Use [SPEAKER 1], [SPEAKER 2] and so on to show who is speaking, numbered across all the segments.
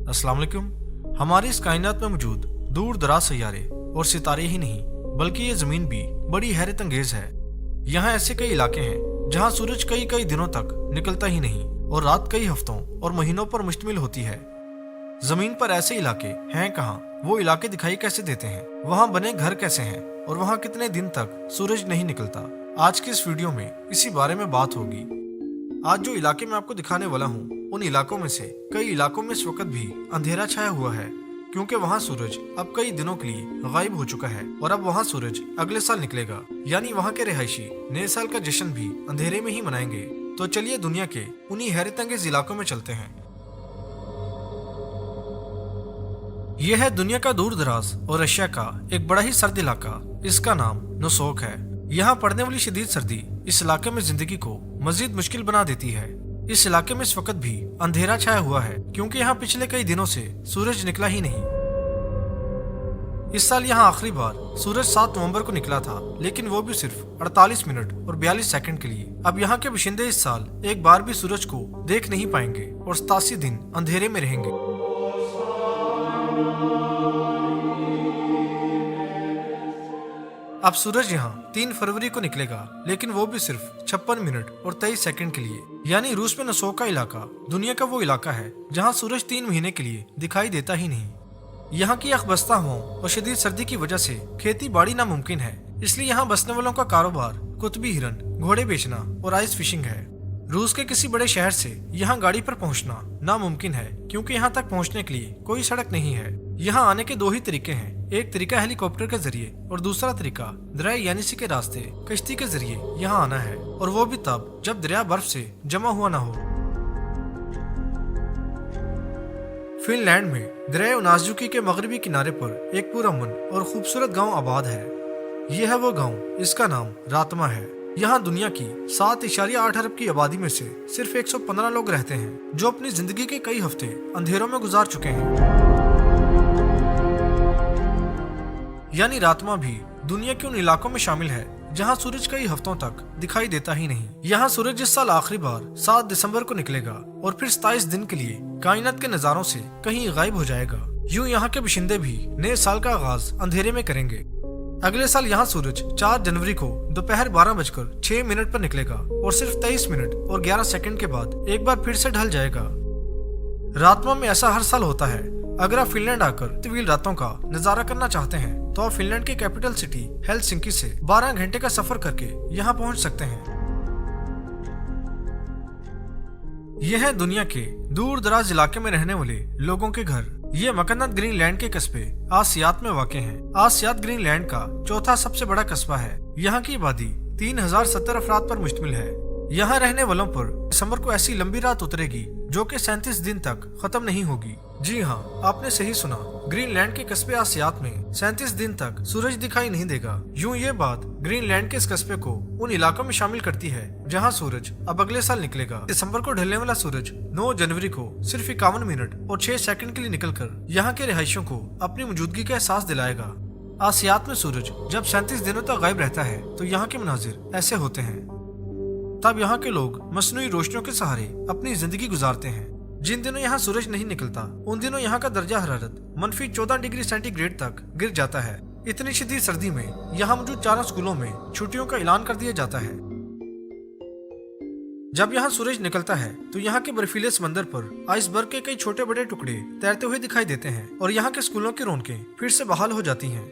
[SPEAKER 1] अस्सलाम वालेकुम। हमारी इस कायनात में मौजूद दूर दराज सैयारे और सितारे ही नहीं बल्कि ये जमीन भी बड़ी हैरत अंगेज है। यहाँ ऐसे कई इलाके हैं जहाँ सूरज कई कई दिनों तक निकलता ही नहीं और रात कई हफ्तों और महीनों पर मुश्तमिल होती है। जमीन पर ऐसे इलाके हैं कहाँ, वो इलाके दिखाई कैसे देते हैं, वहाँ बने घर कैसे हैं और वहाँ कितने दिन तक सूरज नहीं निकलता। आज की इस वीडियो में इसी बारे में बात होगी। आज जो इलाके मैं आपको दिखाने वाला हूँ उन इलाकों में से कई इलाकों में इस वक्त भी अंधेरा छाया हुआ है, क्योंकि वहाँ सूरज अब कई दिनों के लिए गायब हो चुका है और अब वहाँ सूरज अगले साल निकलेगा। यानी वहाँ के रिहायशी नए साल का जश्न भी अंधेरे में ही मनाएंगे। तो चलिए दुनिया के उन्हीं हैरत अंगेज इलाकों में चलते हैं। यह है दुनिया का दूर दराज और रशिया का एक बड़ा ही सर्द इलाका। इसका नाम नोसोक है। यहाँ पड़ने वाली शदीद सर्दी इस इलाके में जिंदगी को मजीद मुश्किल बना देती है। इस इलाके में इस वक्त भी अंधेरा छाया हुआ है, क्योंकि यहाँ पिछले कई दिनों से सूरज निकला ही नहीं। इस साल यहाँ आखिरी बार सूरज 7 नवंबर को निकला था, लेकिन वो भी सिर्फ 48 मिनट और 42 सेकंड के लिए। अब यहाँ के बाशिंदे इस साल एक बार भी सूरज को देख नहीं पाएंगे और 87 दिन अंधेरे में रहेंगे। अब सूरज यहाँ 3 फरवरी को निकलेगा, लेकिन वो भी सिर्फ 56 मिनट और 23 सेकंड के लिए। यानी रूस में नसोक का इलाका दुनिया का वो इलाका है जहाँ सूरज 3 महीने के लिए दिखाई देता ही नहीं। यहाँ की अखबस्ता हवाओं और शदीद सर्दी की वजह से खेती बाड़ी नामुमकिन है, इसलिए यहाँ बसने वालों का कारोबार कुतबी हिरन, घोड़े बेचना और आइस फिशिंग है। रूस के किसी बड़े शहर से यहाँ गाड़ी पर पहुँचना नामुमकिन है, क्योंकि यहाँ तक पहुँचने के लिए कोई सड़क नहीं है। यहाँ आने के 2 ही तरीके हैं, एक तरीका हेलीकॉप्टर के जरिए और दूसरा तरीका दरिया यानिसी के रास्ते कश्ती के जरिए यहाँ आना है, और वो भी तब जब दरिया बर्फ से जमा हुआ ना हो। फिनलैंड में दरिया नाजुकी के मगरबी किनारे पर एक पुरअमन और खूबसूरत गांव आबाद है। यह है वो गांव, इसका नाम रातमा है। यहाँ दुनिया की 7.8 अरब की आबादी में से सिर्फ 115 लोग रहते हैं, जो अपनी जिंदगी के कई हफ्ते अंधेरों में गुजार चुके हैं। यानी रातमा भी दुनिया के उन इलाकों में शामिल है जहां सूरज कई हफ्तों तक दिखाई देता ही नहीं। यहाँ सूरज इस साल आखिरी बार 7 दिसंबर को निकलेगा और फिर 27 दिन के लिए कायनात के नजारों से कहीं गायब हो जाएगा। यूं यहाँ के बाशिंदे भी नए साल का आगाज अंधेरे में करेंगे। अगले साल यहाँ सूरज 4 जनवरी को दोपहर 12:06 पर निकलेगा और सिर्फ 23 मिनट और 11 सेकंड के बाद एक बार फिर से ढल जाएगा। रातमा में ऐसा हर साल होता है। अगर आप फिनलैंड आकर तवील रातों का नजारा करना चाहते हैं तो आप फिनलैंड के कैपिटल सिटी हेलसिंकी से 12 घंटे का सफर करके यहाँ पहुँच सकते हैं। यह है दुनिया के दूर दराज इलाके में रहने वाले लोगों के घर। ये मकन्नत ग्रीनलैंड के कस्बे आसियात में वाक़ हैं। आसियात ग्रीनलैंड का चौथा सबसे बड़ा कस्बा है। यहाँ की आबादी 3070 अफराद पर मुश्तमिल है। यहाँ रहने वालों पर दिसंबर को ऐसी लंबी रात उतरेगी जो कि 37 दिन तक खत्म नहीं होगी। जी हाँ, आपने सही सुना, ग्रीनलैंड के कस्बे आसियात में 37 दिन तक सूरज दिखाई नहीं देगा। यूं ये बात ग्रीनलैंड के इस कस्बे को उन इलाकों में शामिल करती है जहाँ सूरज अब अगले साल निकलेगा। दिसंबर को ढलने वाला सूरज 9 जनवरी को सिर्फ 51 मिनट और 6 सेकंड के लिए निकलकर यहाँ के रिहायशियों को अपनी मौजूदगी का एहसास दिलाएगा। आसियात में सूरज जब 37 दिनों तक गायब रहता है तो यहाँ के मनाजिर ऐसे होते हैं। तब यहाँ के लोग मसनूई रोशनियों के सहारे अपनी जिंदगी गुजारते हैं। जिन दिनों यहाँ सूरज नहीं निकलता उन दिनों यहाँ का दर्जा हरारत -14 डिग्री सेंटीग्रेड तक गिर जाता है। इतनी शदीद सर्दी में यहाँ मौजूद 4 स्कूलों में छुट्टियों का ऐलान कर दिया जाता है। जब यहाँ सूरज निकलता है तो यहाँ के बर्फीले समंदर पर आइसबर्ग के कई छोटे बड़े टुकड़े तैरते हुए दिखाई देते हैं और यहाँ के स्कूलों की रौनकें फिर से बहाल हो जाती हैं।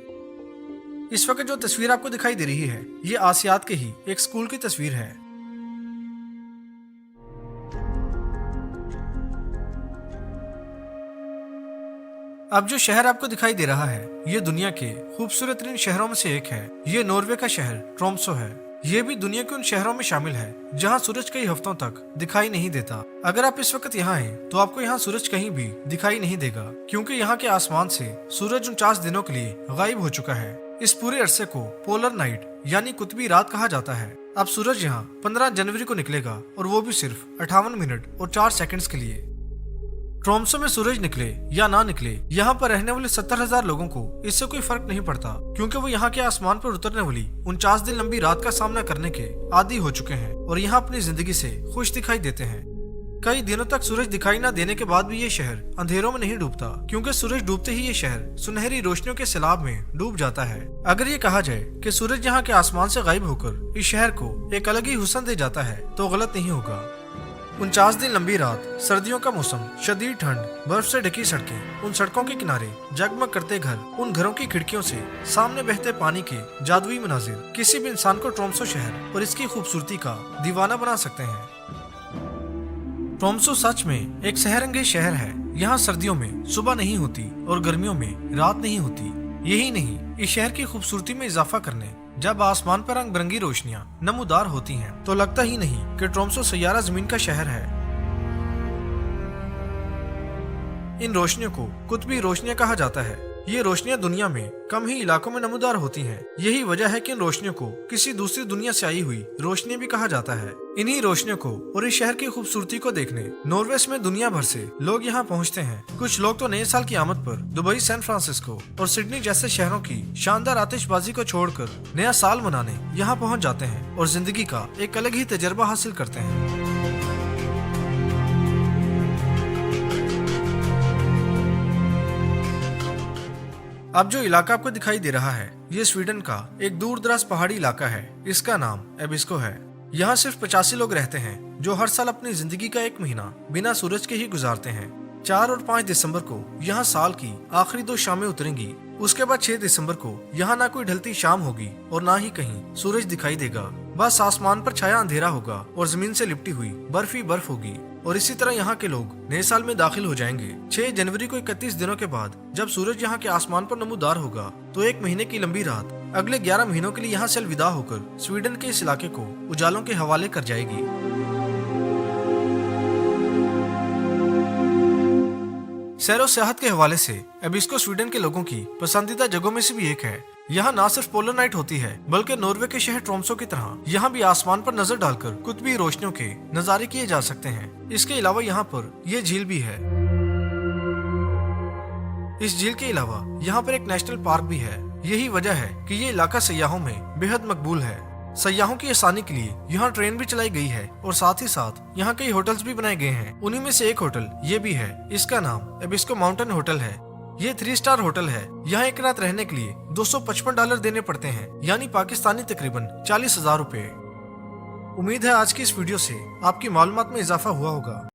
[SPEAKER 1] इस वक्त जो तस्वीर आपको दिखाई दे रही है ये आसियात के ही एक स्कूल की तस्वीर है। अब जो शहर आपको दिखाई दे रहा है ये दुनिया के खूबसूरत तरीन शहरों में से एक है। ये नॉर्वे का शहर ट्रोम्सो है। ये भी दुनिया के उन शहरों में शामिल है जहाँ सूरज कई हफ्तों तक दिखाई नहीं देता। अगर आप इस वक्त यहाँ हैं तो आपको यहाँ सूरज कहीं भी दिखाई नहीं देगा, क्योंकि यहाँ के आसमान से सूरज 49 दिनों के लिए गायब हो चुका है। इस पूरे अरसे को पोलर नाइट यानी कुतबी रात कहा जाता है। अब सूरज यहाँ 15 जनवरी को निकलेगा और वो भी सिर्फ 58 मिनट और 4 सेकंड्स के लिए। ट्रोम्सो में सूरज निकले या ना निकले, यहाँ पर रहने वाले 70,000 लोगों को इससे कोई फर्क नहीं पड़ता, क्योंकि वो यहाँ के आसमान पर उतरने वाली 49 दिन लंबी रात का सामना करने के आदी हो चुके हैं और यहाँ अपनी जिंदगी से खुश दिखाई देते हैं। कई दिनों तक सूरज दिखाई न देने के बाद भी ये शहर अंधेरों में नहीं डूबता, क्योंकि सूरज डूबते ही ये शहर सुनहरी रोशनियों के सैलाब में डूब जाता है। अगर ये कहा जाए कि सूरज यहाँ के आसमान से गायब होकर इस शहर को एक अलग ही हुस्न दे जाता है तो गलत नहीं होगा। 49 दिन लंबी रात, सर्दियों का मौसम, शदीद ठंड, बर्फ से ढकी सड़कें, उन सड़कों के किनारे जगमग करते घर, उन घरों की खिड़कियों से सामने बहते पानी के जादुई मनाजिर किसी भी इंसान को ट्रोम्सो शहर और इसकी खूबसूरती का दीवाना बना सकते हैं। ट्रोम्सो सच में एक सहरंगेज शहर है। यहाँ सर्दियों में सुबह नहीं होती और गर्मियों में रात नहीं होती। यही नहीं, इस शहर की खूबसूरती में इजाफा करने जब आसमान पर रंग बिरंगी रोशनियां नमूदार होती हैं, तो लगता ही नहीं कि ट्रोम्सो सैयारा जमीन का शहर है। इन रोशनियों को कुतबी रोशनियां कहा जाता है। ये रोशनियां दुनिया में कम ही इलाकों में नमूदार होती हैं। यही वजह है कि इन रोशनियों को किसी दूसरी दुनिया से आई हुई रोशनी भी कहा जाता है। इन्हीं रोशनियों को और इस शहर की खूबसूरती को देखने नॉर्वे में दुनिया भर से लोग यहाँ पहुँचते हैं। कुछ लोग तो नए साल की आमद पर दुबई, सैन फ्रांसिस्को और सिडनी जैसे शहरों की शानदार आतिशबाजी को छोड़कर नया साल मनाने यहाँ पहुँच जाते हैं और जिंदगी का एक अलग ही तजर्बा हासिल करते हैं। अब जो इलाका आपको दिखाई दे रहा है, ये स्वीडन का एक दूर दराज पहाड़ी इलाका है। इसका नाम एबिस्को है। यहाँ सिर्फ 85 लोग रहते हैं जो हर साल अपनी जिंदगी का एक महीना बिना सूरज के ही गुजारते हैं। 4 और 5 दिसंबर को यहाँ साल की आखिरी 2 शामें उतरेंगी। उसके बाद 6 दिसंबर को यहाँ ना कोई ढलती शाम होगी और ना ही कहीं सूरज दिखाई देगा। बस आसमान पर छाया अंधेरा होगा और जमीन से लिपटी हुई बर्फ ही बर्फ होगी। और इसी तरह यहाँ के लोग नए साल में दाखिल हो जाएंगे। 6 जनवरी को 31 दिनों के बाद जब सूरज यहाँ के आसमान पर नमूदार होगा, तो 1 महीने की लंबी रात अगले 11 महीनों के लिए यहाँ से अलविदा होकर स्वीडन के इस इलाके को उजालों के हवाले कर जाएगी। सैरो सियाहत के हवाले से एबिस्को स्वीडन के लोगों की पसंदीदा जगहों में से भी एक है। यहाँ न सिर्फ पोलर नाइट होती है, बल्कि नॉर्वे के शहर ट्रोम्सो की तरह यहाँ भी आसमान पर नजर डालकर कुतबी रोशनियों के नजारे किए जा सकते हैं। इसके अलावा यहाँ पर यह झील भी है। इस झील के अलावा यहाँ पर एक नेशनल पार्क भी है। यही वजह है कि ये इलाका सयाहों में बेहद मकबूल है। सयाहों की आसानी के लिए यहाँ ट्रेन भी चलाई गई है और साथ ही साथ यहाँ कई होटल्स भी बनाए गए हैं। उन्हीं में से एक होटल ये भी है। इसका नाम एबिस्को माउंटेन होटल है। ये 3 स्टार होटल है। यहाँ एक रात रहने के लिए $255 देने पड़ते हैं, यानी पाकिस्तानी तकरीबन 40,000 रुपए। उम्मीद है आज की इस वीडियो से आपकी मालूमात में इजाफा हुआ होगा।